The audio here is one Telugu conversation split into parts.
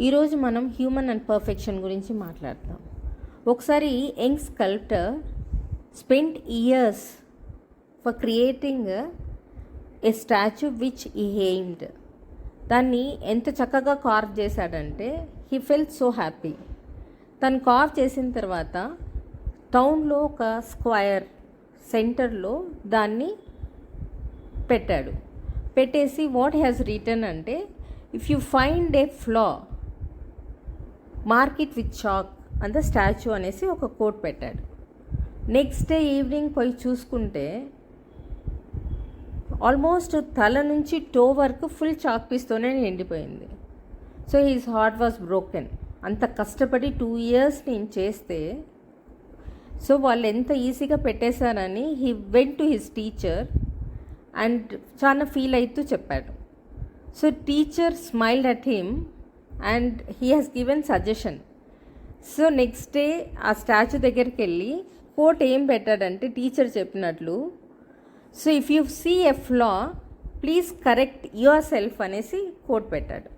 ఈరోజు మనం హ్యూమన్ అండ్ పర్ఫెక్షన్ గురించి మాట్లాడతాం. ఒకసారి young sculptor spent years for creating a statue which he aimed. దాన్ని ఎంత చక్కగా కార్వ్ చేశాడంటే హీ ఫెల్ట్ సో హ్యాపీ. తను కార్వ్ చేసిన తర్వాత టౌన్లో ఒక స్క్వైర్ సెంటర్లో దాన్ని పెట్టాడు. పెట్టేసి వాట్ హ్యాస్ రిటర్న్ అంటే, if you find a flaw mark it with chalk and the statue అనేసి ఒక కోట్ పెట్టాడు. నెక్స్ట్ డే ఈవినింగ్ పోయి చూసుకుంటే ఆల్మోస్ట్ తల నుంచి టో వరకు ఫుల్ చాక్ పీస్తోనే నిండిపోయింది. So he's heart was broken. అంత కష్టపడి 2 years నేను చేస్తే సో వాళ్ళు ఎంత ఈజీగా పెట్టేశారని he went to his teacher and చాలా ఫీల్ అవుతూ చెప్పాడు. So teacher smiled at him and he has given suggestion. So next day ఆ స్టాచ్యూ దగ్గరికి వెళ్ళి కోట్ ఏం పెట్టాడంటే టీచర్ చెప్పినట్లు, so if you see a flaw please correct yourself అనేసి కోట్ పెట్టాడు.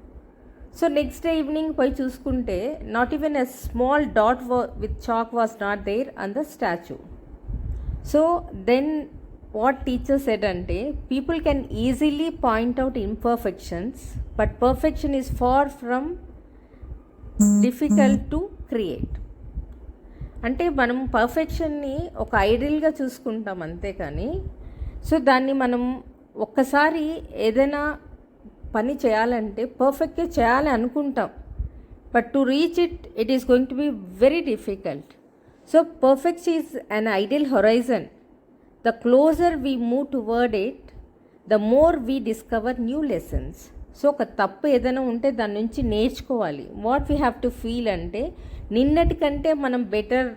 సో నెక్స్ట్ డే ఈవినింగ్ పోయి చూసుకుంటే not even a small dot with chalk was not there on the statue. So then what teacher said ante, people can easily point out imperfections but perfection is far from difficult to create. అంటే మనం పర్ఫెక్షన్ని ఒక ఐడియల్గా చూసుకుంటాం అంతే కానీ సో దాన్ని మనం ఒక్కసారి ఏదైనా పని చేయాలంటే పర్ఫెక్ట్గా చేయాలి అనుకుంటాం, but to reach it is going to be very difficult. So perfect is an ideal horizon. The closer we move toward it, the more we discover new lessons. So ఒక తప్పు ఏదైనా ఉంటే దాని నుంచి నేర్చుకోవాలి. What we have to feel అంటే నిన్నటికంటే మనం better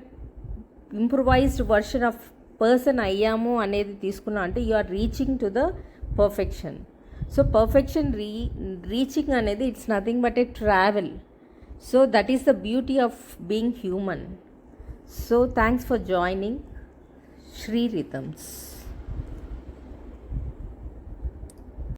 improvised version of person అయ్యాము అనేది తీసుకున్నాం అంటే you are reaching to the perfection. So perfection reaching అనేది it's nothing but a travel. So that is the beauty of being human. So thanks for joining Shri Rhythms.